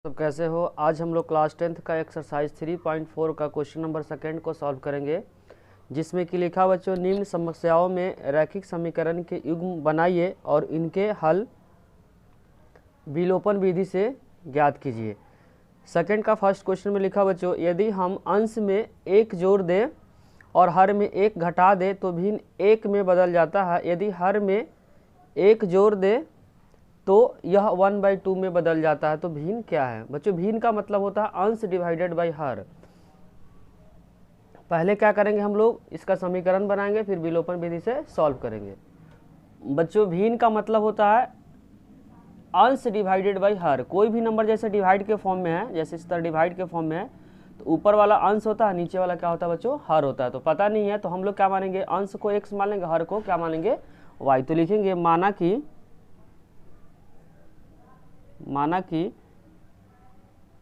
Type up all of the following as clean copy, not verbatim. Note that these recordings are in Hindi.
सब कैसे हो। आज हम लोग क्लास 10th का एक्सरसाइज 3.4 का क्वेश्चन नंबर सेकेंड को सॉल्व करेंगे, जिसमें कि लिखा बच्चों निम्न समस्याओं में रैखिक समीकरण के युग्म बनाइए और इनके हल विलोपन विधि से ज्ञात कीजिए। सेकेंड का फर्स्ट क्वेश्चन में लिखा बच्चों, यदि हम अंश में एक जोड़ दें और हर में एक घटा दें तो भिन्न एक में बदल जाता है। यदि हर में एक जोड़ दें तो यह 1/2 में बदल जाता है। तो भिन्न क्या है बच्चों? भिन्न का मतलब होता है अंश डिवाइडेड बाई हर। पहले क्या करेंगे हम लोग, इसका समीकरण बनाएंगे, फिर विलोपन विधि से सॉल्व करेंगे। बच्चों भिन्न का मतलब होता है अंश डिवाइडेड बाई हर। कोई भी नंबर जैसे डिवाइड के फॉर्म में है, जैसे इस तरह डिवाइड के फॉर्म में है, तो ऊपर वाला अंश होता है, नीचे वाला क्या होता है बच्चों? हर होता है। तो पता नहीं है तो हम लोग क्या मानेंगे, अंश को x मान लेंगे, हर को क्या मानेंगे? y। तो लिखेंगे माना कि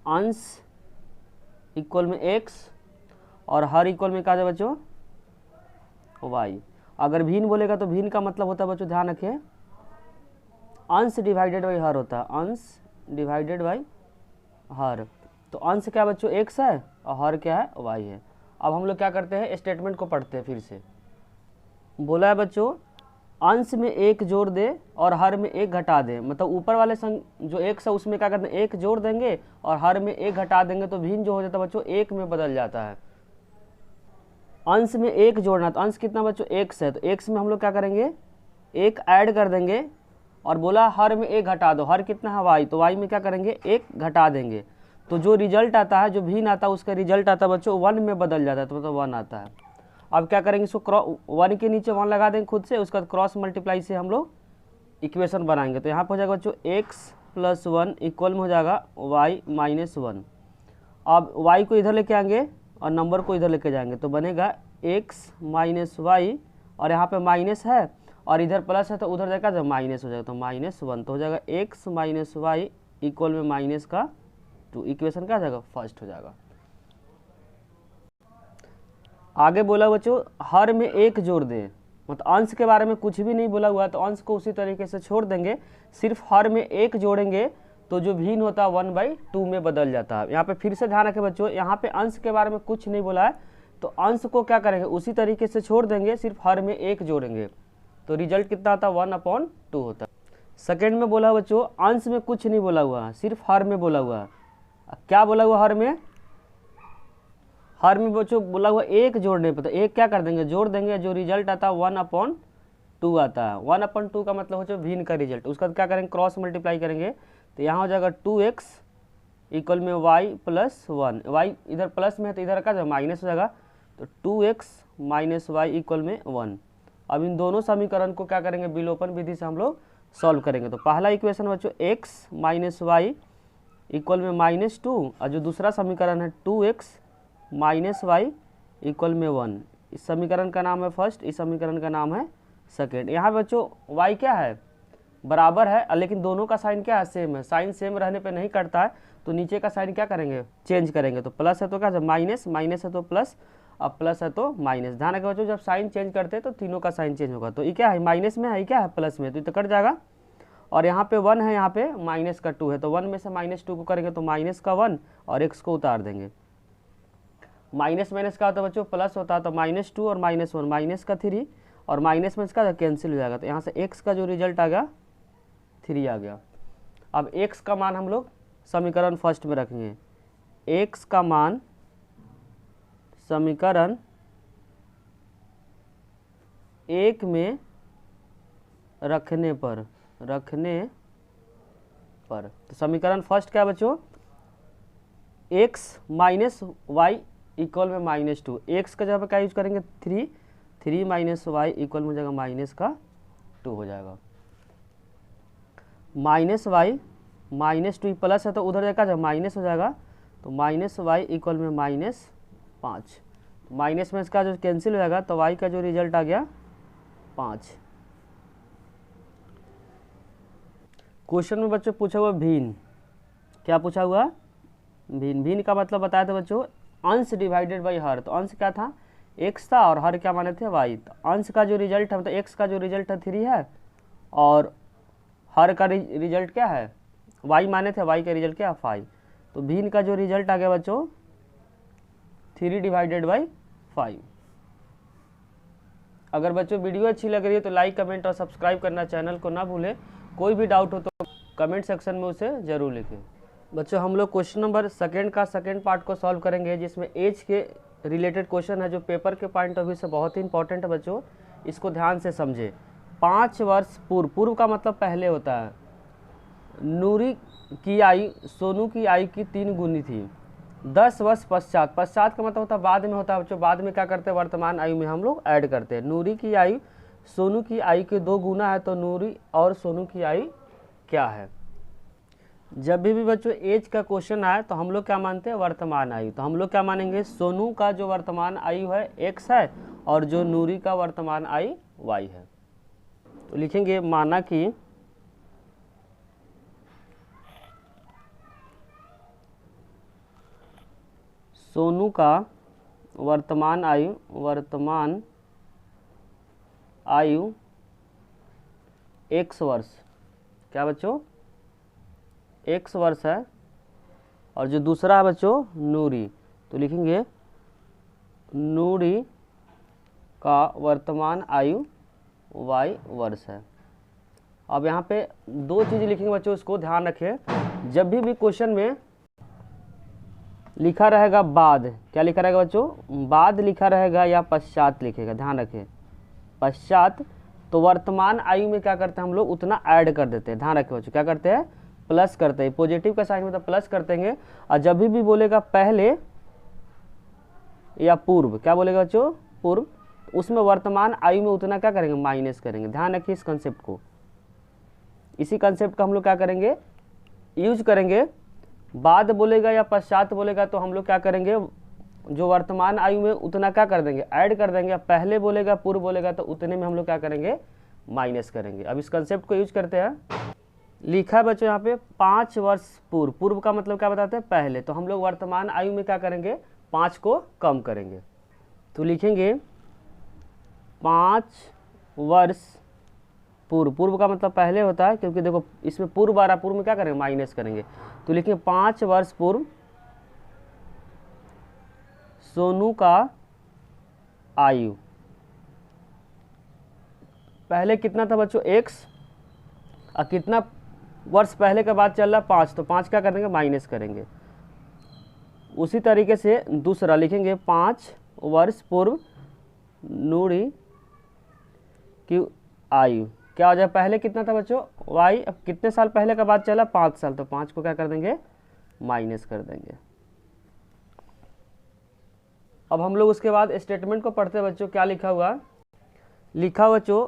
अंश इक्वल में x और हर इक्वल में क्या है बच्चों? y। अगर भिन्न बोलेगा तो भिन्न का मतलब होता है बच्चों, ध्यान रखें, अंश डिवाइडेड बाई हर होता है, अंश डिवाइडेड बाई हर। तो अंश क्या बच्चों? x है और हर क्या है? y है। अब हम लोग क्या करते हैं, स्टेटमेंट को पढ़ते हैं फिर से। बोला है बच्चों अंश में एक जोड़ दे और हर में एक घटा दे, मतलब ऊपर वाले जो x है उसमें क्या करते हैं, एक जोड़ देंगे और हर में एक घटा देंगे तो भिन्न जो हो जाता है बच्चों एक में बदल जाता है। अंश में एक जोड़ना, तो अंश कितना बच्चों? x है, तो x में हम लोग क्या करेंगे, एक ऐड कर देंगे, और बोला हर में एक घटा दो, हर कितना है? y। तो y में क्या करेंगे, एक घटा देंगे, तो जो रिजल्ट आता है, जो भिन्न आता है, उसका रिजल्ट आता है बच्चों 1 में बदल जाता है, तो मतलब 1 आता है। अब क्या करेंगे, इसको 1 के नीचे 1 लगा देंगे खुद से, उसका क्रॉस मल्टीप्लाई से हम लोग इक्वेशन बनाएंगे। तो यहाँ पर हो जाएगा बच्चों x + 1 इक्वल में हो जाएगा y - 1। अब y को इधर लेके आएंगे और नंबर को इधर लेके जाएंगे, तो बनेगा x - y, और यहाँ पे माइनस है और इधर प्लस है, तो उधर जाएगा जब माइनस हो जाएगा, तो -1। तो हो जाएगा x - y इक्वल में -2। इक्वेशन क्या हो जाएगा? फर्स्ट हो जाएगा। आगे बोला बच्चों हर में एक जोड़ दे, मतलब अंश के बारे में कुछ भी नहीं बोला हुआ है, तो अंश को उसी तरीके से छोड़ देंगे, सिर्फ हर में एक जोड़ेंगे तो जो भिन्न होता है 1/2 में बदल जाता है। यहाँ पे फिर से ध्यान रखें बच्चों, यहाँ पे अंश के बारे में कुछ नहीं बोला है, तो अंश को क्या करेंगे, उसी तरीके से छोड़ देंगे, सिर्फ हर में एक जोड़ेंगे, तो रिजल्ट कितना आता है? 1/2 होता है। सेकेंड में बोला बच्चों अंश में कुछ नहीं बोला हुआ है, सिर्फ हर में बोला हुआ है। क्या बोला हुआ हर में? हर में बच्चों बोला हुआ एक जोड़ने पर, तो एक क्या कर देंगे, जोड़ देंगे, जो रिजल्ट आता है 1/2 आता है। 1/2 का मतलब बच्चों भिन्न का रिजल्ट, उसका क्या करेंगे, क्रॉस मल्टीप्लाई करेंगे, तो यहाँ हो जाएगा 2x इक्वल में y + 1। y इधर प्लस में है तो इधर का माइनस हो जाएगा, तो 2x - y इक्वल में 1। अब इन दोनों समीकरण को क्या करेंगे, विलोपन विधि से हम लोग सॉल्व करेंगे। तो पहला इक्वेशन बच्चों x - y इक्वल में -2, और जो दूसरा समीकरण है 2x - y इक्वल में 1। इस समीकरण का नाम है फर्स्ट, इस समीकरण का नाम है सेकेंड। यहाँ बच्चों y क्या है, बराबर है, लेकिन दोनों का साइन क्या है, सेम है। साइन सेम रहने पे नहीं करता है, तो नीचे का साइन क्या करेंगे, चेंज करेंगे। तो प्लस है तो क्या, जब माइनस, माइनस है तो प्लस, अब प्लस है तो माइनस। ध्यान रखें बच्चों जब साइन चेंज करते हैं तो तीनों का साइन चेंज होगा। तो ये क्या है, माइनस में है, ये क्या है, प्लस में, तो ये तो कट जाएगा। और यहाँ पे 1 है, यहाँ पे -2 है, तो 1 में से -2 को करेंगे तो -1 और x को उतार देंगे। माइनस माइनस का होता है बच्चों प्लस होता है, तो -2 और -1 -3, और माइनस में इसका कैंसिल हो जाएगा, तो यहाँ से x का जो रिजल्ट आ गया 3 आ गया। अब x का मान हम लोग समीकरण फर्स्ट में रखेंगे। x का मान समीकरण 1 में रखने पर तो समीकरण फर्स्ट क्या है बच्चों, x - y इक्वल में -2। x का जगह पर क्या यूज करेंगे, 3 - y इक्वल में हो जाएगा -2 हो जाएगा। -y -2 प्लस है तो उधर जाएगा जब माइनस हो जाएगा, तो -y इक्वल में -5। माइनस में इसका जो कैंसिल हो जाएगा, तो y का जो रिजल्ट आ गया 5। क्वेश्चन में बच्चों पूछा हुआ भिन्न, क्या पूछा हुआ, भिन्न। भिन्न का मतलब बताया था बच्चों अंश डिवाइडेड बाई हर, तो अंश क्या था, x था, और हर क्या माने थे, y। तो अंश का जो रिजल्ट है, मतलब x का जो रिजल्ट है 3 है, और हर का रिजल्ट क्या है, y माने थे, y का रिजल्ट क्या है 5। तो भिन्न का जो रिजल्ट आ गया बच्चों 3/5। अगर बच्चों वीडियो अच्छी लग रही है तो लाइक कमेंट और सब्सक्राइब करना चैनल को ना भूलें। कोई भी डाउट हो तो कमेंट सेक्शन में उसे ज़रूर लिखें। बच्चों हम लोग क्वेश्चन नंबर सेकंड का सेकंड पार्ट को सॉल्व करेंगे, जिसमें एज के रिलेटेड क्वेश्चन है जो पेपर के पॉइंट ऑफ व्यू से बहुत ही इंपॉर्टेंट है बच्चों, इसको ध्यान से समझे। 5 वर्ष पूर्व, पूर्व का मतलब पहले होता है, नूरी की आयु सोनू की आयु की 3 गुनी थी। 10 वर्ष पश्चात, पश्चात का मतलब होता है बाद में होता है बच्चों, बाद में क्या करते हैं वर्तमान आयु में हम लोग ऐड करते हैं। नूरी की आयु सोनू की आयु के 2 गुना है, तो नूरी और सोनू की आयु क्या है। जब भी बच्चों एज का क्वेश्चन आए तो हम लोग क्या मानते हैं वर्तमान आयु, तो हम लोग क्या मानेंगे सोनू का जो वर्तमान आयु है x है और जो नूरी का वर्तमान आयु y है। तो लिखेंगे माना कि सोनू का वर्तमान आयु x वर्ष, क्या बच्चों x वर्ष है, और जो दूसरा है बच्चों नूरी, तो लिखेंगे नूरी का वर्तमान आयु y वर्ष है। अब यहाँ पे 2 चीज़ लिखेंगे बच्चों, उसको ध्यान रखें। जब भी क्वेश्चन में लिखा रहेगा बाद, क्या लिखा रहेगा बच्चों बाद लिखा रहेगा या पश्चात लिखेगा, ध्यान रखें पश्चात, तो वर्तमान आयु में क्या करते हैं हम लोग उतना ऐड कर देते हैं। ध्यान रखें बच्चों क्या करते हैं प्लस करते हैं, पॉजिटिव का साइन मतलब प्लस कर देंगे। और जब भी बोलेगा पहले या पूर्व, क्या बोलेगा बच्चों पूर्व, उसमें वर्तमान आयु में उतना क्या करेंगे माइनस करेंगे। ध्यान रखिए इस कंसेप्ट को, इसी कंसेप्ट का हम लोग क्या करेंगे यूज करेंगे। बाद बोलेगा या पश्चात बोलेगा तो हम लोग क्या करेंगे जो वर्तमान आयु में उतना क्या कर देंगे ऐड कर देंगे। पहले बोलेगा पूर्व बोलेगा तो उतने में हम लोग क्या करेंगे माइनस करेंगे। अब इस कंसेप्ट को यूज करते हैं। लिखा है बच्चों यहाँ पे 5 वर्ष पूर्व, पूर्व का मतलब क्या बताते हैं पहले, तो हम लोग वर्तमान आयु में क्या करेंगे 5 को कम करेंगे। तो लिखेंगे 5 वर्ष पूर्व, पूर्व का मतलब पहले होता है क्योंकि देखो इसमें पूर्व आ रहा, पूर्व में क्या करेंगे माइनस करेंगे। तो लिखेंगे 5 वर्ष पूर्व सोनू का आयु, पहले कितना था बच्चों x, और कितना वर्ष पहले का बात चल रहा 5, तो 5 क्या करेंगे माइनस करेंगे। उसी तरीके से दूसरा लिखेंगे 5 वर्ष पूर्व नूरी की आयु, क्या हो जाए पहले कितना था बच्चों y, अब कितने साल पहले का बात चला 5 साल, तो 5 को क्या कर देंगे माइनस कर देंगे। अब हम लोग उसके बाद स्टेटमेंट को पढ़ते हैं बच्चों। क्या लिखा हुआ, लिखा हुआ बच्चों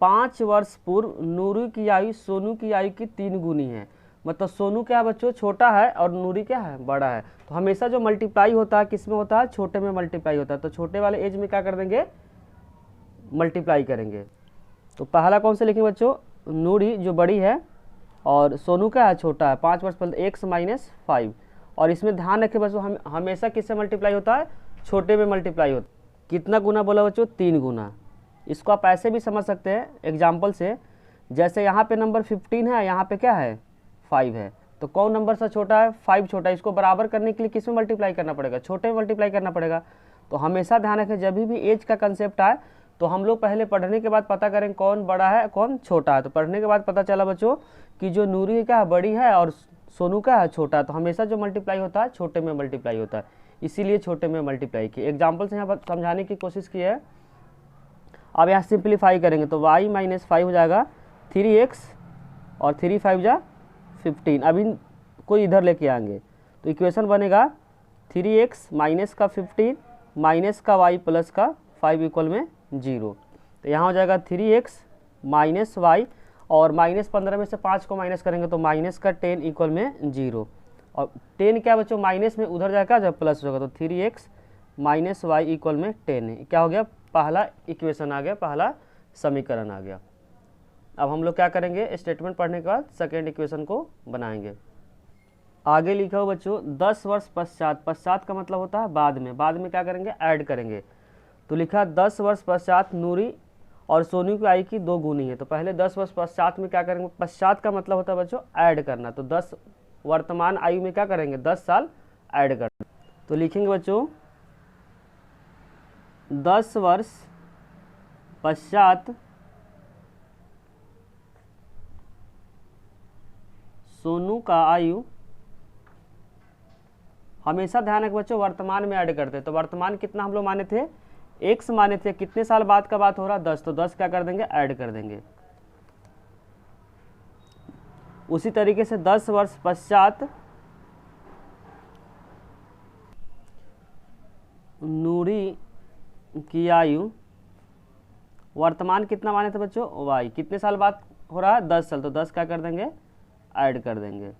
5 वर्ष पूर्व नूरी की आयु सोनू की आयु की 3 गुनी है। मतलब सोनू क्या है बच्चों छोटा है और नूरी क्या है बड़ा है, तो हमेशा जो मल्टीप्लाई होता है किस में होता है छोटे में मल्टीप्लाई होता है, तो छोटे वाले एज में क्या कर देंगे मल्टीप्लाई करेंगे। तो पहला कौन से लिखेंगे बच्चों नूरी जो बड़ी है और सोनू क्या है छोटा है, 5 वर्ष पहले x माइनस 5, और इसमें ध्यान रखें बच्चों हम हमेशा किससे मल्टीप्लाई होता है छोटे में मल्टीप्लाई होता है। कितना गुना बोला बच्चों 3 गुना। इसको आप ऐसे भी समझ सकते हैं एग्जाम्पल से, जैसे यहाँ पे नंबर 15 है, यहाँ पे क्या है 5 है, तो कौन नंबर से छोटा है 5 छोटा है, इसको बराबर करने के लिए किस में मल्टीप्लाई करना पड़ेगा छोटे में मल्टीप्लाई करना पड़ेगा। तो हमेशा ध्यान रखें जब भी एज का कंसेप्ट आए तो हम लोग पहले पढ़ने के बाद पता करें कौन बड़ा है कौन छोटा है। तो पढ़ने के बाद पता चला बच्चों कि जो नूरी क्या बड़ी है और सोनू का है छोटा है, तो हमेशा जो मल्टीप्लाई होता है छोटे में मल्टीप्लाई होता है, इसीलिए छोटे में मल्टीप्लाई की। एग्जाम्पल से यहाँ पर समझाने की कोशिश की है। अब यहाँ सिंप्लीफाई करेंगे तो y माइनस 5 हो जाएगा 3x और 3 5 जा 15। अभी कोई इधर लेके आएंगे तो इक्वेशन बनेगा 3x माइनस का 15 माइनस का y प्लस का 5 इक्वल में 0। तो यहाँ हो जाएगा 3x माइनस y, और माइनस 15 में से 5 को माइनस करेंगे तो माइनस का 10 इक्वल में 0, और 10 क्या बच्चों माइनस में उधर जाएगा जब प्लस होगा, तो 3x माइनस y इक्वल में 10 क्या हो गया पहला इक्वेशन आ गया, पहला समीकरण आ गया। अब हम लोग क्या करेंगे स्टेटमेंट पढ़ने के बाद सेकेंड इक्वेशन को बनाएंगे। आगे लिखा हो बच्चों 10 वर्ष पश्चात, पश्चात का मतलब होता है बाद में, बाद में क्या करेंगे ऐड करेंगे। तो लिखा 10 वर्ष पश्चात नूरी और सोनू की आयु की 2 गुनी है। तो पहले 10 वर्ष पश्चात में क्या करेंगे, पश्चात का मतलब होता है बच्चों ऐड करना, तो 10 वर्तमान आयु में क्या करेंगे 10 साल ऐड कर। तो लिखेंगे बच्चों 10 वर्ष पश्चात सोनू का आयु, हमेशा ध्यान रखें बच्चों वर्तमान में ऐड करते हैं। तो वर्तमान कितना हम लोग माने थे, x माने थे, कितने साल बाद का बात हो रहा 10, तो 10 क्या कर देंगे ऐड कर देंगे। उसी तरीके से 10 वर्ष पश्चात नूरी की आयु, वर्तमान कितना माने थे बच्चों y, कितने साल बाद हो रहा है 10 साल, तो 10 क्या कर देंगे ऐड कर देंगे।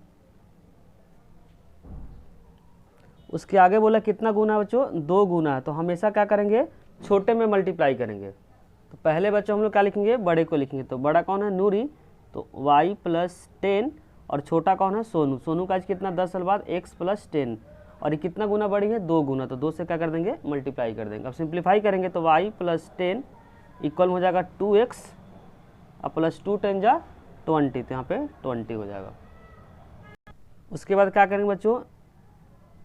उसके आगे बोला कितना गुना है बच्चों 2 गुना है, तो हमेशा क्या करेंगे छोटे में मल्टीप्लाई करेंगे। तो पहले बच्चों हम लोग क्या लिखेंगे बड़े को लिखेंगे। तो बड़ा कौन है नूरी, तो y + 10, और छोटा कौन है सोनू, सोनू का आज कितना 10 साल बाद x + 10, और ये कितना गुना बड़ी है 2 गुना, तो 2 से क्या कर देंगे मल्टीप्लाई कर देंगे। अब सिंप्लीफाई करेंगे तो y + 10 इक्वल हो जाएगा 2x और +2 10 जा 20, तो यहाँ पे 20 हो जाएगा। उसके बाद क्या करेंगे बच्चों,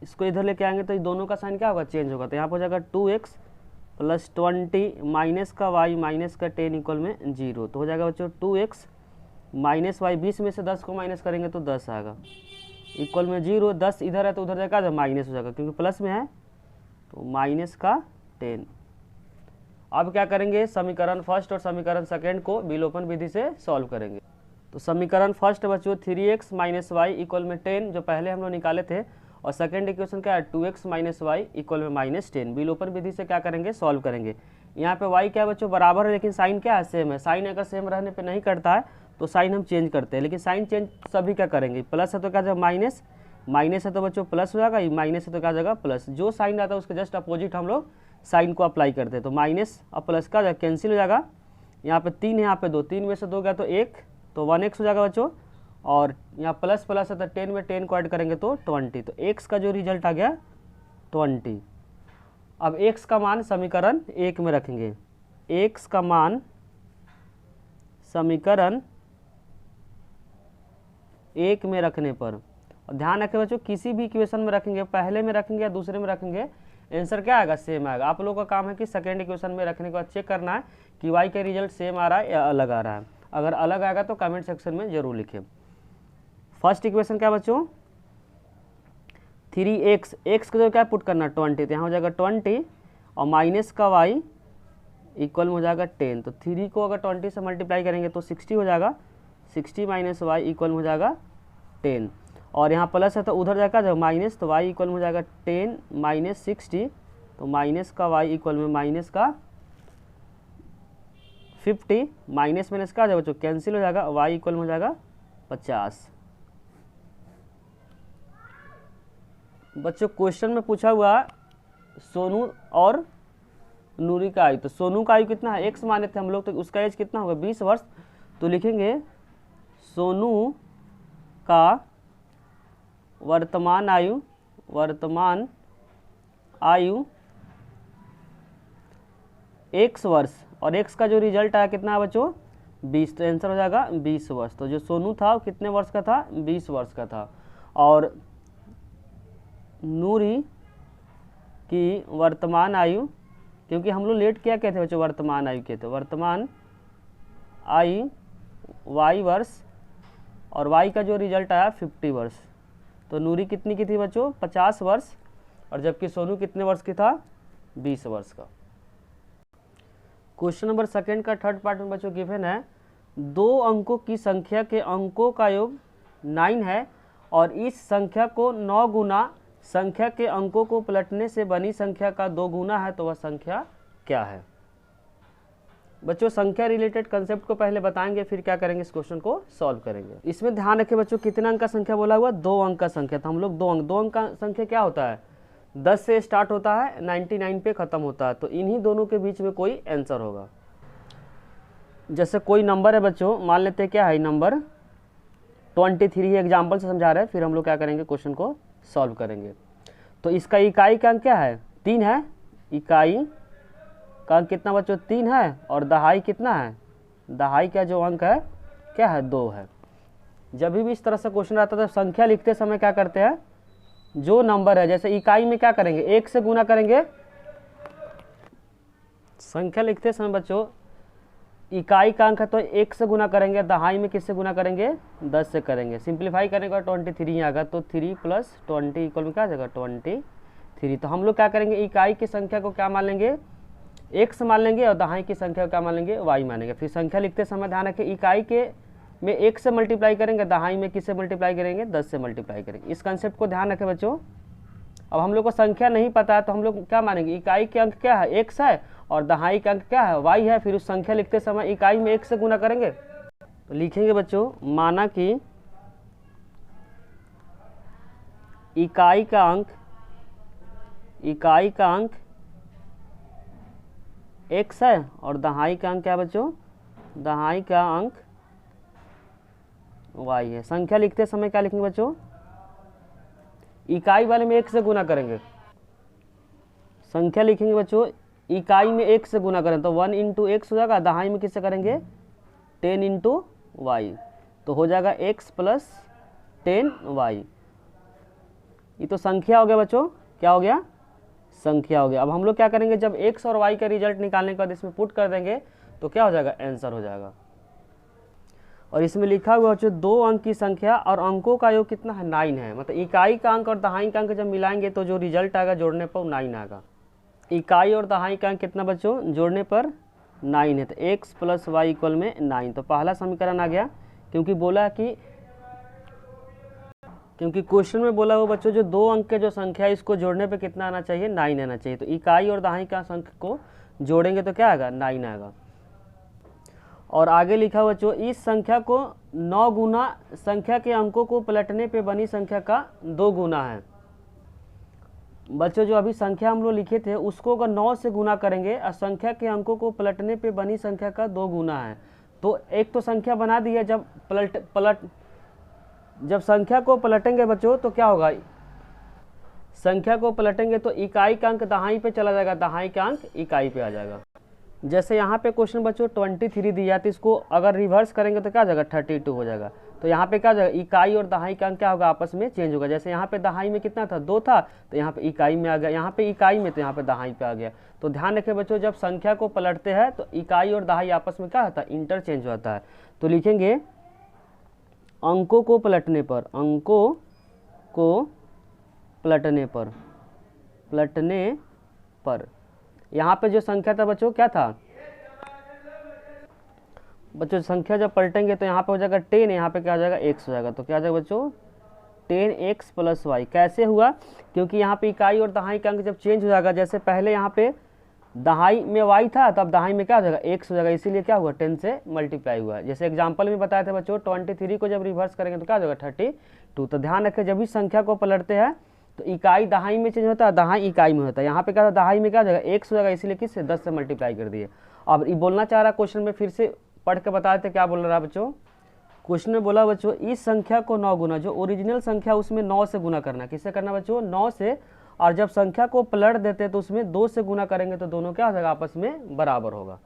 इसको इधर लेके आएंगे तो ये दोनों का साइन क्या होगा चेंज होगा, तो यहाँ पर हो जाएगा 2x + 20 माइनस का y माइनस का 10 इक्वल में 0, तो हो जाएगा बच्चों 2x माइनस y, 20 में से 10 को माइनस करेंगे तो 10 आएगा इक्वल में 0, 10 इधर है तो उधर जाएगा माइनस हो जाएगा, क्योंकि प्लस में है तो माइनस का 10। अब क्या करेंगे समीकरण फर्स्ट और समीकरण सेकेंड को विलोपन विधि से सॉल्व करेंगे। तो समीकरण फर्स्ट बच्चों 3x - y इक्वल में 10 जो पहले हम लोग निकाले थे, और सेकेंड इक्वेशन क्या है 2x - y इक्वल में -10, विलोपन विधि से क्या करेंगे सॉल्व करेंगे। यहाँ पे y क्या है बच्चों बराबर है, लेकिन साइन क्या है सेम है। साइन अगर सेम रहने पे नहीं करता है तो साइन हम चेंज करते हैं, लेकिन साइन चेंज सभी क्या करेंगे, प्लस है तो क्या जाएगा माइनस, माइनस है तो बच्चों प्लस हो जाएगा, माइनस है तो क्या जाएगा प्लस, जो साइन आता है उसके जस्ट अपोजिट हम लोग साइन को अप्लाई करते हैं। तो माइनस और प्लस का कैंसिल हो जाएगा, यहाँ पे 3 है यहाँ पे 2, 3 में से 2 गया तो 1, तो 1x हो जाएगा बच्चों, और यहाँ प्लस प्लस है तो 10 में 10 को ऐड करेंगे तो 20, तो x का जो रिजल्ट आ गया 20। अब x का मान समीकरण 1 में रखेंगे, x का मान समीकरण 1 में रखने पर, और ध्यान रखें बच्चों किसी भी इक्वेशन में रखेंगे, पहले में रखेंगे या दूसरे में रखेंगे, आंसर क्या आएगा सेम आएगा। आप लोगों का काम है कि सेकेंड इक्वेशन में रखने के बाद चेक करना है कि y का रिजल्ट सेम आ रहा है या अलग आ रहा है। अगर अलग आएगा तो कमेंट सेक्शन में जरूर लिखें। फर्स्ट इक्वेशन क्या बच्चों 3x, x को जो क्या पुट करना 20, तो यहाँ हो जाएगा 20 और माइनस का y इक्वल में हो जाएगा 10, तो 3 को अगर 20 से मल्टीप्लाई करेंगे तो 60 हो जाएगा, 60 - y इक्वल में हो जाएगा 10, और यहाँ प्लस है तो उधर जाएगा जब माइनस, तो y इक्वल में हो जाएगा 10 - 60, तो माइनस का y इक्वल में माइनस का 50, माइनस माइनस का जब बच्चों कैंसिल हो जाएगा, y इक्वल में हो जाएगा 50। बच्चों क्वेश्चन में पूछा हुआ सोनू और नूरी का आयु, तो सोनू का आयु कितना है x माने थे हम लोग, तो उसका एज कितना होगा 20 वर्ष, तो लिखेंगे सोनू का वर्तमान आयु x वर्ष, और x का जो रिजल्ट आया कितना है बच्चों 20, तो आंसर हो जाएगा 20 वर्ष। तो जो सोनू था वो कितने वर्ष का था 20 वर्ष का था, और नूरी की वर्तमान आयु, क्योंकि हम लोग लेट क्या कहते हैं बच्चों वर्तमान आयु कहते हैं, वर्तमान आयु y वर्ष, और y का जो रिजल्ट आया 50 वर्ष, तो नूरी कितनी की थी बच्चों 50 वर्ष, और जबकि सोनू कितने वर्ष की था 20 वर्ष का। क्वेश्चन नंबर सेकेंड का थर्ड पार्ट में बच्चों गिवन है 2 अंकों की संख्या के अंकों का योग 9 है, और इस संख्या को 9 गुना संख्या के अंकों को पलटने से बनी संख्या का 2 गुना है, तो वह संख्या क्या है। बच्चों संख्या रिलेटेड कंसेप्ट को पहले बताएंगे, फिर क्या करेंगे इस क्वेश्चन को सॉल्व करेंगे। इसमें ध्यान रखें बच्चों कितने अंक का संख्या बोला हुआ 2 अंक का संख्या, तो हम लोग 2 अंक का संख्या क्या होता है 10 से स्टार्ट होता है 99 पे ख़त्म होता है, तो इन्हीं दोनों के बीच में कोई आंसर होगा। जैसे कोई नंबर है बच्चों, मान लेते हैं क्या है नंबर 23, एग्जाम्पल से समझा रहे हैं, फिर हम लोग क्या करेंगे क्वेश्चन को सॉल्व करेंगे। तो इसका इकाई का अंक क्या है 3 है, इकाई का अंक कितना बच्चों 3 है, और दहाई कितना है, दहाई का जो अंक है क्या है 2 है। जब भी इस तरह से क्वेश्चन आता है तो संख्या लिखते समय क्या करते हैं, जो नंबर है, जैसे इकाई में क्या करेंगे, 1 से गुना करेंगे। संख्या लिखते समय बच्चों इकाई का अंक है तो 1 से गुना करेंगे, दहाई में किससे गुना करेंगे, 10 से करेंगे। सिंप्लीफाई करने का 23 आएगा, तो 3 + 20 इक्वल में क्या आ जाएगा 23। तो हम लोग क्या करेंगे, इकाई की संख्या को क्या मान लेंगे, x मान लेंगे, और दहाई की संख्या को क्या मान लेंगे, y मानेंगे। फिर संख्या लिखते समय ध्यान रखें, इकाई के में 1 से मल्टीप्लाई करेंगे, दहाई में किससे मल्टीप्लाई करेंगे, 10 से मल्टीप्लाई करेंगे। इस कंसेप्ट को ध्यान रखें बच्चों। अब हम लोग को संख्या नहीं पता है तो हम लोग क्या मानेंगे, इकाई के अंक क्या है, x है, और दहाई का अंक क्या है, y है। फिर उस संख्या लिखते समय इकाई में 1 से गुना करेंगे, तो लिखेंगे बच्चों, माना कि इकाई का अंक x है, और दहाई का अंक क्या है बच्चों, दहाई का अंक y है। संख्या लिखते समय क्या लिखेंगे बच्चों, इकाई वाले में 1 से गुना करेंगे। संख्या लिखेंगे बच्चों, इकाई में 1 से गुना करें तो 1 × x हो जाएगा, दहाई में किससे करेंगे 10 × y, तो हो जाएगा x + 10y। ये तो संख्या हो गया बच्चों, क्या हो गया, संख्या हो गया। अब हम लोग क्या करेंगे, जब x और y का रिजल्ट निकालने के बाद इसमें पुट कर देंगे तो क्या हो जाएगा, आंसर हो जाएगा। और इसमें लिखा हुआ बच्चों 2 अंक की संख्या और अंकों का योग कितना है, 9 है। मतलब इकाई का अंक और दहाई का अंक जब मिलाएंगे तो जो रिजल्ट आएगा जोड़ने पर 9 आएगा। इकाई और दहाई का अंक कितना बच्चों, जोड़ने पर 9 है, तो x + y इक्वल में 9। तो पहला समीकरण आ गया, क्योंकि क्वेश्चन में बोला हुआ बच्चों जो 2 अंक के जो संख्या है इसको जोड़ने पे कितना आना चाहिए, 9 आना चाहिए। तो इकाई और दहाई का संख्या को जोड़ेंगे तो क्या आएगा, 9 आएगा। और आगे लिखा हुआ बच्चों, इस संख्या को 9 गुना संख्या के अंकों को पलटने पे बनी संख्या का 2 गुना है। बच्चों जो अभी संख्या हम लोग लिखे थे उसको अगर 9 से गुना करेंगे और संख्या के अंकों को पलटने पे बनी संख्या का 2 गुना है, तो एक तो संख्या बना दी है, जब संख्या को पलटेंगे बच्चों तो क्या होगा, संख्या को पलटेंगे तो इकाई का अंक दहाई पे चला जाएगा, दहाई का अंक इकाई पे आ जाएगा। जैसे यहाँ पे क्वेश्चन बच्चों 23 दिया, तो इसको अगर रिवर्स करेंगे तो क्या हो जाएगा, 32 हो जाएगा। तो यहाँ पे क्या हो जाएगा, इकाई और दहाई का अंक क्या होगा, आपस में चेंज होगा। जैसे यहाँ पे दहाई में कितना था, 2 था, तो यहाँ पे इकाई में आ गया, यहाँ पे इकाई में तो यहाँ पे दहाई पे आ गया। तो ध्यान रखें बच्चों, जब संख्या को पलटते हैं तो इकाई और दहाई आपस में क्या होता है, इंटरचेंज होता है। तो लिखेंगे अंकों को पलटने पर यहाँ पे जो संख्या था बच्चों क्या था बच्चों, संख्या जब पलटेंगे तो यहाँ पे हो जाएगा 10, यहाँ पे क्या हो जाएगा, x हो जाएगा। तो क्या हो जाएगा बच्चों, 10x + y। कैसे हुआ, क्योंकि यहाँ पे इकाई और दहाई का अंक जब चेंज हो जाएगा, जैसे पहले यहाँ पे दहाई में y था तो अब दहाई में क्या हो जाएगा, x हो जाएगा, इसीलिए क्या हुआ, 10 से मल्टीप्लाई हुआ। जैसे एग्जाम्पल में बताया था बच्चों 23 को जब रिवर्स करेंगे तो क्या हो जाएगा 32। तो ध्यान रखें, जब भी संख्या को पलटते हैं तो इकाई दहाई में चेंज होता है, दहाई इकाई में होता है। यहाँ पे क्या था, दहाई में क्या हो जाएगा, x हो जाएगा, इसीलिए किससे 10 से मल्टीप्लाई कर दिए। अब ये बोलना चाह रहा क्वेश्चन में, फिर से पढ़ के बता देते क्या बोल रहा है बच्चों। क्वेश्चन में बोला बच्चों इस संख्या को 9 गुना, जो ओरिजिनल संख्या उसमें 9 से गुना करना। किससे करना बच्चों, 9 से। और जब संख्या को पलट देते तो उसमें 2 से गुना करेंगे तो दोनों क्या हो जाएगा, आपस में बराबर होगा।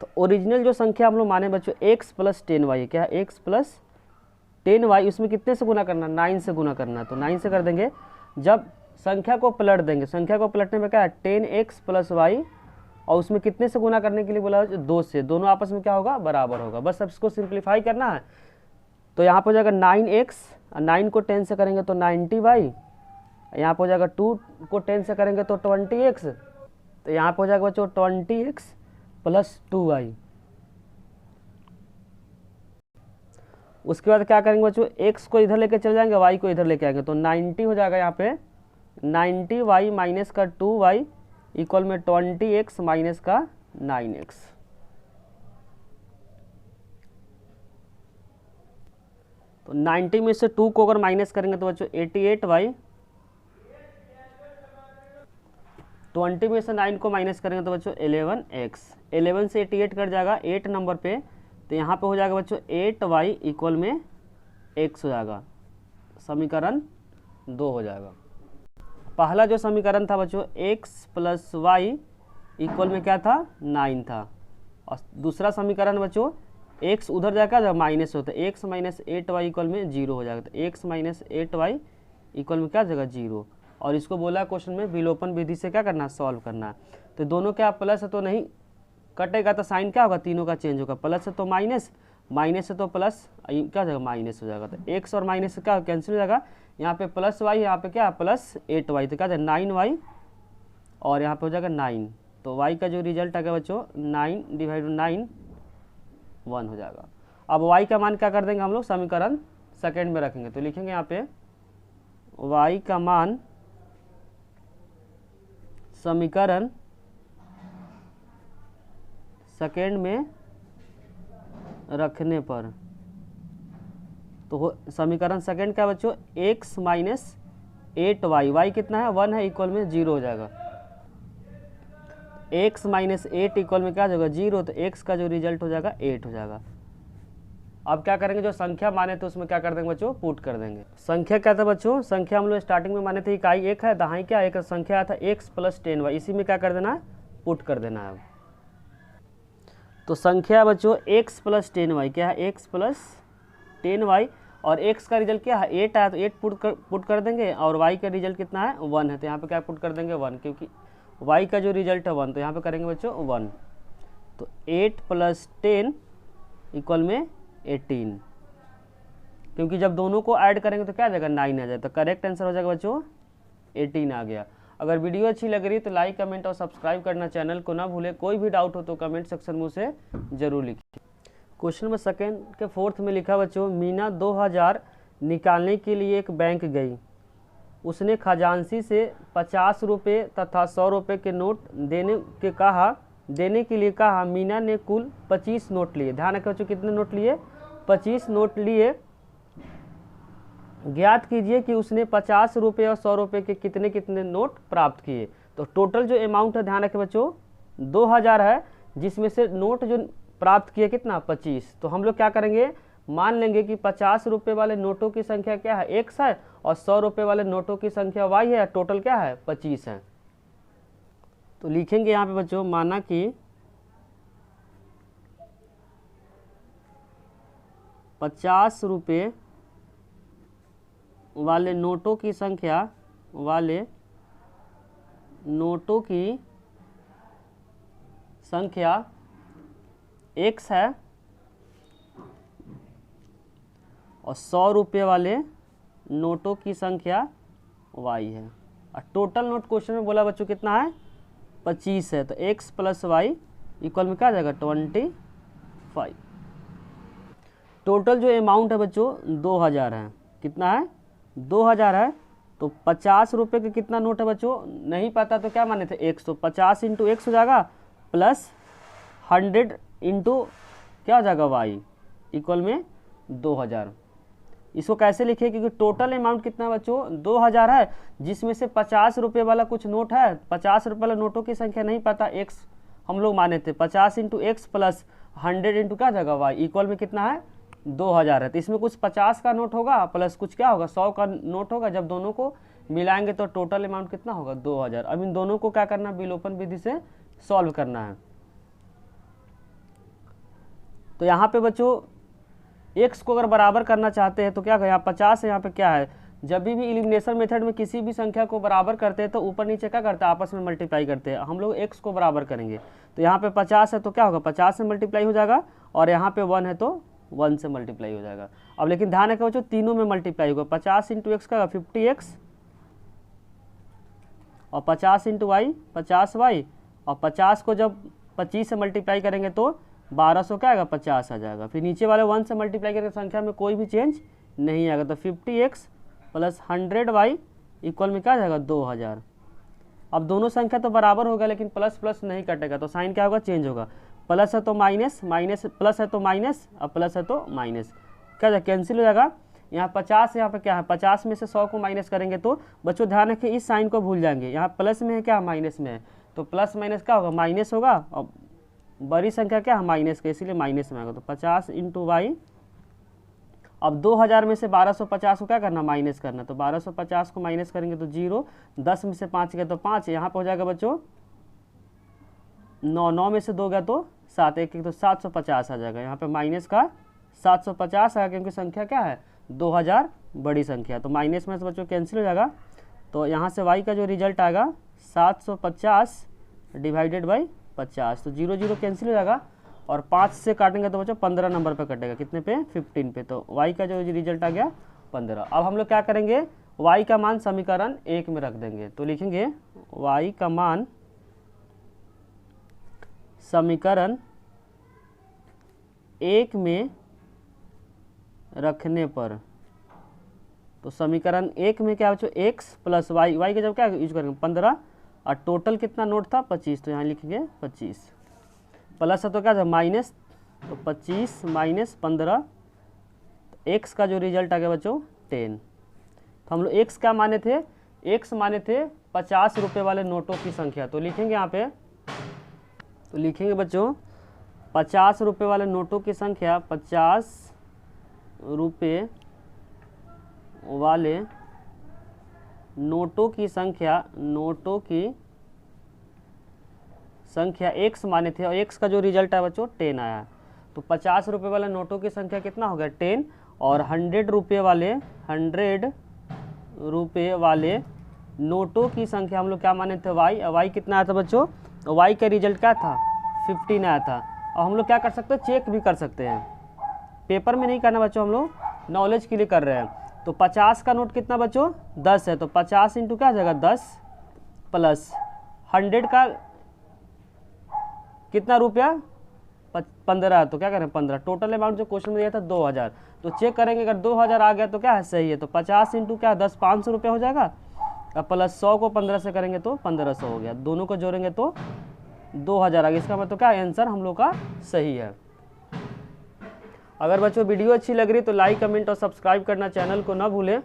तो ओरिजिनल जो संख्या हम लोग माने बच्चों x + 10y, क्या है x + 10y, उसमें कितने से गुना करना, 9 से गुना करना। तो 9 से कर देंगे। जब संख्या को पलट देंगे, संख्या को पलटने में क्या है 10x + y, और उसमें कितने से गुना करने के लिए बोला, 2 से। दोनों आपस में क्या होगा, बराबर होगा। बस अब इसको सिंप्लीफाई करना है। तो यहाँ पर हो जाएगा 9x, 9 को 10 से करेंगे तो 90y, यहाँ पर हो जाएगा 2 को 10 से करेंगे तो 20x, तो यहाँ पर हो जाएगा बच्चों 20x + 2y। उसके बाद क्या करेंगे बच्चों, x को इधर लेके चले जाएंगे, y को इधर लेके आएंगे, तो 90 हो जाएगा यहाँ पे 90y माइनस का 2y इक्वल में 20x माइनस का 9x। तो 90 में से 2 को अगर माइनस करेंगे तो बच्चों 88y, 20 में से 9 को माइनस करेंगे तो बच्चों 11x। 11 से 88 कट जाएगा 8 नंबर पे, तो यहाँ पे हो जाएगा बच्चों 8y इक्वल में x हो जाएगा। समीकरण 2 हो जाएगा। पहला जो समीकरण था बच्चों x + y इक्वल में क्या था, 9 था। और दूसरा समीकरण बच्चों एक्स उधर जाकर माइनस होता है, एक्स माइनस 8y इक्वल में 0 हो जाएगा। तो एक्स माइनस 8y इक्वल में क्या जगह 0। और इसको बोला क्वेश्चन में विलोपन विधि से क्या करना है, सॉल्व करना है। तो दोनों क्या प्लस है तो नहीं कटेगा, तो साइन क्या होगा, तीनों का चेंज होगा, प्लस है तो माइनस, माइनस है तो प्लस, क्या जाएगा माइनस हो जाएगा। तो एक्स और माइनस क्या कैंसिल हो जाएगा, यहाँ पे प्लस वाई, यहाँ पे क्या प्लस 8y, तो क्या जाएगा 9y और यहाँ पे हो जाएगा 9। तो y का जो रिजल्ट आएगा बच्चों 9 डिवाइड 9 1 हो जाएगा। अब y का मान क्या कर देंगे हम लोग, समीकरण सेकेंड में रखेंगे। तो लिखेंगे यहाँ पे y का मान समीकरण सेकेंड में रखने पर, तो समीकरण सेकेंड क्या बच्चों, x माइनस 8y, y कितना है 1 है, इक्वल में 0 हो जाएगा। x माइनस 8 इक्वल में क्या हो जाएगा 0, तो x का जो रिजल्ट हो जाएगा 8 हो जाएगा। अब क्या करेंगे, जो संख्या माने तो उसमें क्या कर देंगे बच्चों, पुट कर देंगे। संख्या क्या था बच्चों, संख्या हम लोग स्टार्टिंग में माने थे इकाई 1 है, दहाई क्या एक संख्या आया था x प्लस 10y, इसी में क्या कर देना है, पुट कर देना है। तो संख्या बच्चों x प्लस 10y क्या है, x प्लस 10y, और x का रिजल्ट क्या है 8 आया, तो 8 पुट कर देंगे, और y का रिजल्ट कितना है 1 है, तो यहाँ पे क्या पुट कर देंगे 1, क्योंकि y का जो रिजल्ट है 1, तो यहाँ पे करेंगे बच्चों 1। तो 8 प्लस 10 इक्वल में 18, क्योंकि जब दोनों को ऐड करेंगे तो क्या आ जाएगा 9 आ जाएगा। तो करेक्ट आंसर हो जाएगा बच्चों 18 आ गया। अगर वीडियो अच्छी लग रही है तो लाइक कमेंट और सब्सक्राइब करना चैनल को ना भूले। कोई भी डाउट हो तो कमेंट सेक्शन में उसे जरूर लिखिए। क्वेश्चन नंबर सेकेंड के फोर्थ में लिखा बच्चों, मीना 2000 निकालने के लिए एक बैंक गई। उसने खजांची से 50 रुपये तथा 100 रुपये के नोट देने के लिए कहा। मीना ने कुल 25 नोट लिए। ध्यान रखें बच्चों, कितने नोट लिए, 25 नोट लिए। ज्ञात कीजिए कि उसने 50 रुपये और 100 रुपये के कितने कितने नोट प्राप्त किए। तो टोटल जो अमाउंट है, ध्यान रखें बच्चों 2000 है, जिसमें से नोट जो प्राप्त किए कितना 25। तो हम लोग क्या करेंगे, मान लेंगे कि 50 रुपये वाले नोटों की संख्या क्या है x है, और 100 रुपये वाले नोटों की संख्या y है, टोटल क्या है 25 है। तो लिखेंगे यहाँ पे बच्चों, माना कि 50 रुपये वाले नोटों की संख्या x है, और 100 रुपये वाले नोटों की संख्या y है। और टोटल नोट क्वेश्चन में बोला बच्चों कितना है 25 है, तो x प्लस वाई इक्वल में क्या आ जाएगा 25। टोटल जो अमाउंट है बच्चों 2000 है। कितना है 2000 है। तो 50 रुपये के कितना नोट है बच्चों नहीं पता, तो क्या माने थे x, तो 50 इंटू एक्स हो जाएगा, प्लस 100 इंटू क्या हो जाएगा y इक्वल में 2000। इसको कैसे लिखे, क्योंकि टोटल अमाउंट कितना है बच्चों 2000 है, जिसमें से 50 रुपये वाला कुछ नोट है। 50 रुपये वाला नोटों की संख्या नहीं पता, x हम लोग माने थे 50 इंटू एक्स प्लस 100 इंटू क्या जगह y इक्वल में कितना है 2000 है। तो इसमें कुछ 50 का नोट होगा, प्लस कुछ क्या होगा 100 का नोट होगा। जब दोनों को मिलाएंगे तो टोटल अमाउंट कितना होगा 2000। अब इन दोनों को क्या करना है, विलोपन विधि से सॉल्व करना है। तो यहाँ पे बच्चों x को अगर बराबर करना चाहते हैं तो क्या करें, यहाँ 50 है, यहाँ पे क्या है, जब भी एलिमिनेशन मेथड में किसी भी संख्या को बराबर करते हैं तो ऊपर नीचे क्या करते हैं, आपस में मल्टीप्लाई करते हैं। हम लोग x को बराबर करेंगे, तो यहाँ पे 50 है तो क्या होगा 50 से मल्टीप्लाई हो जाएगा, और यहाँ पे 1 है तो 1 से मल्टीप्लाई हो जाएगा। अब लेकिन ध्यान रखें बच्चों तीनों में मल्टीप्लाई होगा। 50 इंटू एक्स का 50x, और 50 इंटू वाई 50y, और 50 को जब 25 से मल्टीप्लाई करेंगे तो 1200 क्या आएगा 50 आ जाएगा। फिर नीचे वाले 1 से मल्टीप्लाई करके संख्या में कोई भी चेंज नहीं आएगा। तो 50x प्लस 100y इक्वल में क्या आ जाएगा 2000। अब दोनों संख्या तो बराबर होगा, लेकिन प्लस प्लस नहीं कटेगा, तो साइन क्या होगा चेंज होगा। प्लस है तो माइनस, माइनस प्लस है तो माइनस, और प्लस है तो माइनस, क्या जाएगा कैंसिल हो जाएगा। यहाँ 50 यहाँ पे क्या है 50 में से 100 को माइनस करेंगे तो बच्चों ध्यान रखें इस साइन को भूल जाएंगे। यहाँ प्लस में है क्या माइनस में है, तो प्लस माइनस क्या होगा माइनस होगा, और बड़ी संख्या क्या है माइनस का, इसीलिए माइनस में आएगा। तो 50 इंटू वाई। अब 2000 में से 1250 को क्या करना माइनस करना, तो 1250 को माइनस करेंगे तो 0, 10 में से 5 गया तो 5, यहाँ पर हो जाएगा बच्चों 9, 9 में से 2 गया तो 7, एक एक तो 750 आ जाएगा। यहाँ पे माइनस का 750 आएगा क्योंकि संख्या क्या है 2000 बड़ी संख्या, तो माइनस में से बच्चों कैंसिल हो जाएगा। तो यहाँ से y का जो रिजल्ट आएगा 750 डिवाइडेड बाई 50, तो 0 0 कैंसिल हो जाएगा और 5 से काटेंगे तो बच्चों 15 नंबर पे कटेगा, कितने पे 15 पे, तो y का जो रिजल्ट आ गया 15। अब हम लोग क्या करेंगे y का मान समीकरण 1 में रख देंगे, तो लिखेंगे y का मान समीकरण 1 में रखने पर, तो समीकरण 1 में क्या बच्चों x प्लस वाई, वाई का जब क्या यूज करेंगे 15 और टोटल कितना नोट था 25, तो यहाँ लिखेंगे 25 प्लस है तो क्या था माइनस, तो 25 माइनस 15, x का जो रिजल्ट आ गया बच्चों 10। तो हम लोग x क्या माने थे, x माने थे 50 रुपये वाले नोटों की संख्या, तो लिखेंगे यहाँ पे, तो लिखेंगे बच्चों 50 रुपये वाले नोटों की संख्या, 50 रुपये वाले नोटों की संख्या, नोटों की संख्या x माने थे और x का जो रिजल्ट है बच्चों 10 आया। तो 50 रुपये वाले नोटों की संख्या कितना हो गया 10, और 100 रुपये वाले, 100 रुपये वाले नोटों की संख्या हम लोग क्या माने थे y, और y कितना आया था बच्चों, y का रिजल्ट क्या था 15 आया था। और हम लोग क्या कर सकते हैं चेक भी कर सकते हैं, पेपर में नहीं करना बच्चों, हम लोग नॉलेज के लिए कर रहे हैं। तो 50 का नोट कितना बच्चों 10 है, तो 50 इंटू क्या जाएगा 10 प्लस 100 का कितना रुपया 15, तो क्या करें 15, टोटल अमाउंट जो क्वेश्चन में दिया था 2000, तो चेक करेंगे अगर 2000 आ गया तो क्या है सही है, तो 50 इंटू क्या 10 500 रुपया हो जाएगा, अब प्लस 100 को 15 से करेंगे तो 1500 हो गया, दोनों को जोड़ेंगे तो 2000 आ गया। इसका मतलब क्या आंसर हम लोग का सही है। अगर बच्चों वीडियो अच्छी लग रही तो लाइक कमेंट और सब्सक्राइब करना चैनल को ना भूलें।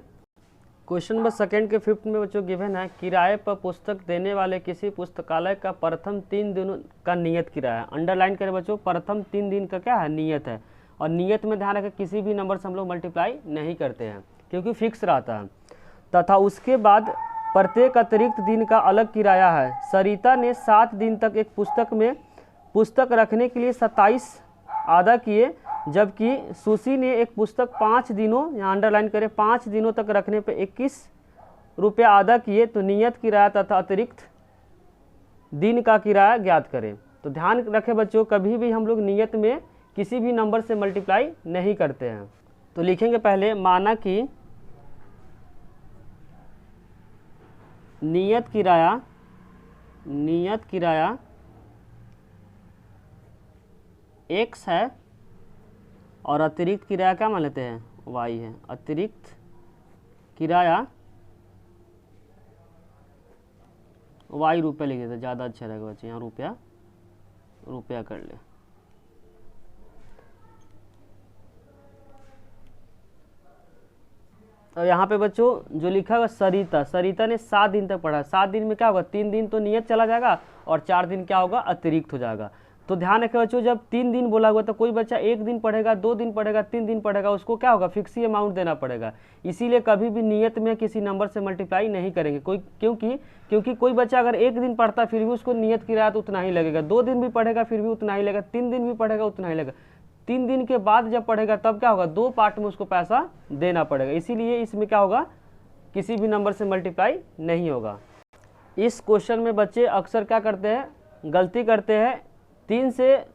क्वेश्चन नंबर 2 के 5th में बच्चों गिवन है, किराए पर पुस्तक देने वाले किसी पुस्तकालय का प्रथम 3 दिनों का नियत किराया। अंडरलाइन करें बच्चों, प्रथम 3 दिन का क्या है नियत है, और नियत में ध्यान रखें किसी भी नंबर से हम लोग मल्टीप्लाई नहीं करते हैं क्योंकि फिक्स रहता है, तथा उसके बाद प्रत्येक अतिरिक्त दिन का अलग किराया है। सरिता ने 7 दिन तक एक पुस्तक में पुस्तक रखने के लिए 27 अदा किए, जबकि सुशी ने एक पुस्तक 5 दिनों, यहाँ अंडरलाइन करें 5 दिनों तक रखने पर 21 रुपया अदा किए, तो नियत किराया तथा अतिरिक्त दिन का किराया ज्ञात करें। तो ध्यान रखें बच्चों कभी भी हम लोग नियत में किसी भी नंबर से मल्टीप्लाई नहीं करते हैं। तो लिखेंगे पहले माना कि नियत किराया x है और अतिरिक्त किराया क्या मान लेते हैं y है। अतिरिक्त किराया y रुपया लिख देते, ज़्यादा अच्छा रहेगा बच्चे, यहाँ रुपया कर ले। और यहाँ पे बच्चों जो लिखा हुआ सरिता ने 7 दिन तक पढ़ा, 7 दिन में क्या होगा 3 दिन तो नियत चला जाएगा और 4 दिन क्या होगा अतिरिक्त हो जाएगा। तो ध्यान रखें बच्चों जब 3 दिन बोला हुआ तो कोई बच्चा 1 दिन पढ़ेगा, 2 दिन पढ़ेगा, 3 दिन पढ़ेगा, उसको क्या होगा फिक्स ही अमाउंट देना पड़ेगा। इसीलिए कभी भी नियत में किसी नंबर से मल्टीप्लाई नहीं करेंगे क्योंकि कोई बच्चा अगर 1 दिन पढ़ता फिर भी उसको नियत किराया तो उतना ही लगेगा, 2 दिन भी पढ़ेगा फिर भी उतना ही लगेगा, 3 दिन भी पढ़ेगा उतना ही लगेगा, 3 दिन के बाद जब पढ़ेगा तब क्या होगा 2 पार्ट में उसको पैसा देना पड़ेगा। इसीलिए इसमें क्या होगा किसी भी नंबर से मल्टीप्लाई नहीं होगा। इस क्वेश्चन में बच्चे अक्सर क्या करते हैं गलती करते हैं, 3 से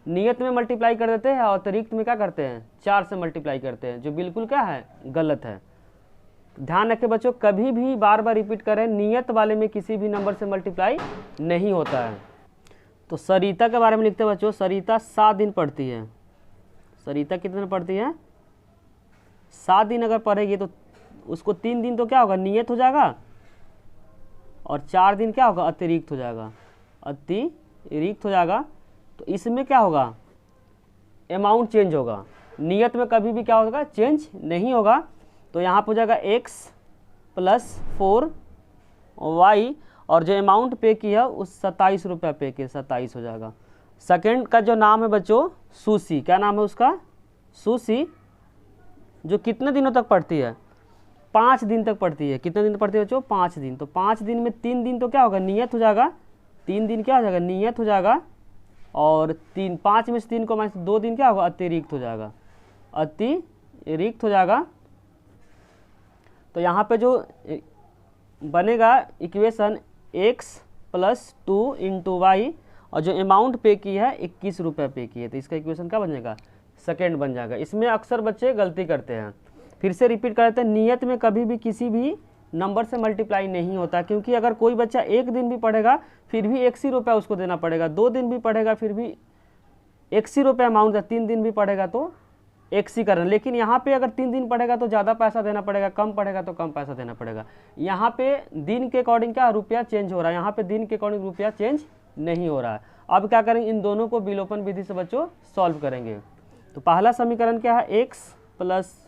नियत में मल्टीप्लाई कर देते हैं और अतिरिक्त में क्या करते हैं 4 से मल्टीप्लाई करते हैं, जो बिल्कुल क्या है गलत है। ध्यान रखें बच्चों कभी भी बार बार रिपीट करें, नियत वाले में किसी भी नंबर से मल्टीप्लाई नहीं होता है। तो सरिता के बारे में लिखते हैं बच्चों, सरिता 7 दिन पढ़ती है। सरिता कितने दिन पढ़ती है 7 दिन अगर पढ़ेगी तो उसको 3 दिन तो क्या होगा नियत हो जाएगा और 4 दिन क्या होगा अतिरिक्त हो जाएगा, अतिरिक्त हो जाएगा। तो इसमें क्या होगा अमाउंट चेंज होगा, नियत में कभी भी क्या होगा चेंज नहीं होगा। तो यहाँ पर हो जाएगा x + 4y और जो अमाउंट पे किया उस 27 रुपया पे किया 27 हो जाएगा। सेकंड का जो नाम है बच्चों सुशी, क्या नाम है उसका सुशी, जो कितने दिनों तक पढ़ती है 5 दिन तक पढ़ती है। कितने दिन पढ़ती है बच्चों 5 दिन। तो 5 दिन में 3 दिन तो क्या होगा नियत हो जाएगा 3 दिन क्या हो जाएगा, नियत हो जाएगा, और 5 में से 3 को माइनस 2 दिन क्या होगा, अतिरिक्त हो जाएगा, अतिरिक्त हो जाएगा। तो यहाँ पे जो बनेगा इक्वेशन x + 2 × y, और जो अमाउंट पे की है 21 रुपये पे की है, तो इसका इक्वेशन क्या बन जाएगा, सेकेंड बन जाएगा। इसमें अक्सर बच्चे गलती करते हैं, फिर से रिपीट कर देते हैं, नियत में कभी भी किसी भी नंबर से मल्टीप्लाई नहीं होता, क्योंकि अगर कोई बच्चा 1 दिन भी पढ़ेगा फिर भी 1 ही रुपया उसको देना पड़ेगा, 2 दिन भी पढ़ेगा फिर भी 1 ही रुपया अमाउंट है, 3 दिन भी पढ़ेगा तो 1 ही करना। लेकिन यहाँ पे अगर 3 दिन पढ़ेगा तो ज़्यादा पैसा देना पड़ेगा, कम पढ़ेगा तो कम पैसा देना पड़ेगा। यहाँ पे दिन के अकॉर्डिंग क्या रुपया चेंज हो रहा है, यहाँ पे दिन के अकॉर्डिंग रुपया चेंज नहीं हो रहा है। अब क्या करेंगे, इन दोनों को विलोपन विधि से बच्चों सॉल्व करेंगे। तो पहला समीकरण क्या है, x +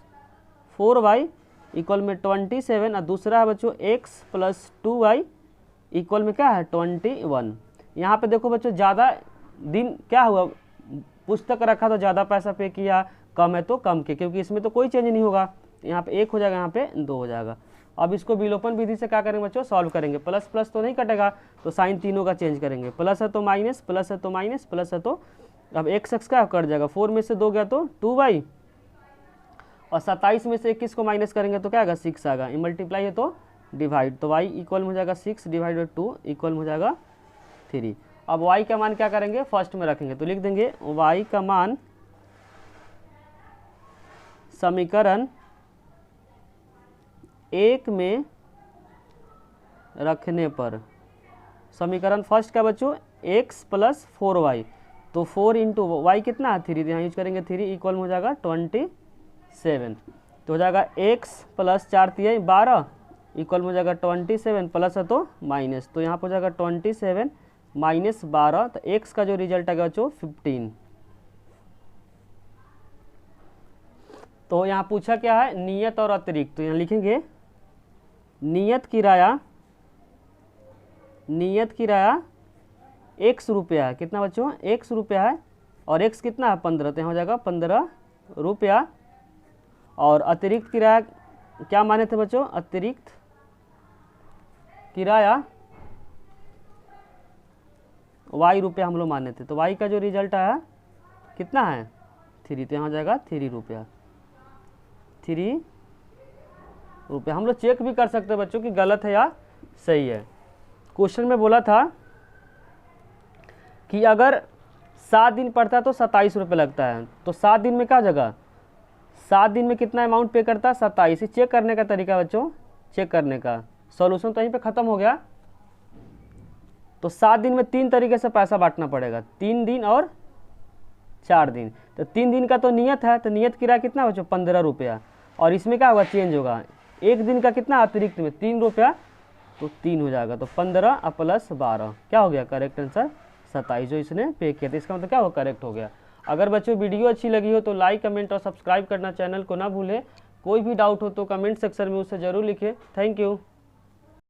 4y = 27, और दूसरा है बच्चों x + 2y = क्या है, 21। यहाँ पे देखो बच्चों, ज़्यादा दिन क्या हुआ, पुस्तक रखा तो ज़्यादा पैसा पे किया, कम है तो कम के, क्योंकि इसमें तो कोई चेंज नहीं होगा। यहाँ पे 1 हो जाएगा, यहाँ पे 2 हो जाएगा। अब इसको विलोपन विधि से क्या करेंगे बच्चों, सॉल्व करेंगे। प्लस प्लस तो नहीं कटेगा, तो साइन तीनों का चेंज करेंगे, प्लस है तो माइनस, प्लस है तो माइनस, प्लस है तो अब x क्या कट जाएगा, 4 में से 2 गया तो 2y, और 27 में से 21 को माइनस करेंगे तो क्या आएगा, 6 आएगा। ये मल्टीप्लाई है तो डिवाइड, तो y इक्वल हो जाएगा 6 / 2 इक्वल हो जाएगा 3। अब y का मान क्या करेंगे, फर्स्ट में रखेंगे, तो लिख देंगे y का मान समीकरण 1 में रखने पर, समीकरण फर्स्ट क्या बच्चों, x + 4y, तो 4 × y कितना है, 3, यहाँ यूज करेंगे 3 इक्वल हो जाएगा 27। तो हो जाएगा x + 4 × 12 इक्वल हो जाएगा 27, प्लस है तो माइनस, तो यहाँ पर हो जाएगा 27 - 12, तो x का जो रिजल्ट आएगा बच्चों 15। तो यहाँ पूछा क्या है, नियत और अतिरिक्त, तो यहाँ लिखेंगे नियत किराया x रुपया है, कितना बच्चों, x रुपया है, और x कितना है 15, तो यहाँ हो जाएगा 15 रुपया। और अतिरिक्त किराया क्या माने थे बच्चों, अतिरिक्त किराया y रुपया हम लोग माने थे, तो y का जो रिजल्ट आया कितना है 3, तो यहाँ हो जाएगा 3 रुपया, 3 रुपया। हम लोग चेक भी कर सकते हैं बच्चों कि गलत है या सही है। क्वेश्चन में बोला था कि अगर 7 दिन पढ़ता है तो 27 रुपये लगता है, तो 7 दिन में क्या जगह, 7 दिन में कितना अमाउंट पे करता है, 27। चेक करने का तरीका बच्चों, चेक करने का सॉल्यूशन तो यहीं पे ख़त्म हो गया। तो 7 दिन में 3 तरीके से पैसा बांटना पड़ेगा, 3 दिन और 4 दिन। तो 3 दिन का तो नियत है, तो नियत किराया कितना बच्चों, 15 रुपया, और इसमें क्या होगा, चेंज होगा, 1 दिन का कितना अतिरिक्त में 3 रुपया, तो 3 हो जाएगा, तो 15 + 12 क्या हो गया, करेक्ट आंसर 27 जो इसने पे किया, तो इसका मतलब क्या होगा, करेक्ट हो गया। अगर बच्चों वीडियो अच्छी लगी हो तो लाइक, कमेंट और सब्सक्राइब करना चैनल को ना भूलें। कोई भी डाउट हो तो कमेंट सेक्शन में उससे ज़रूर लिखें। Thank you.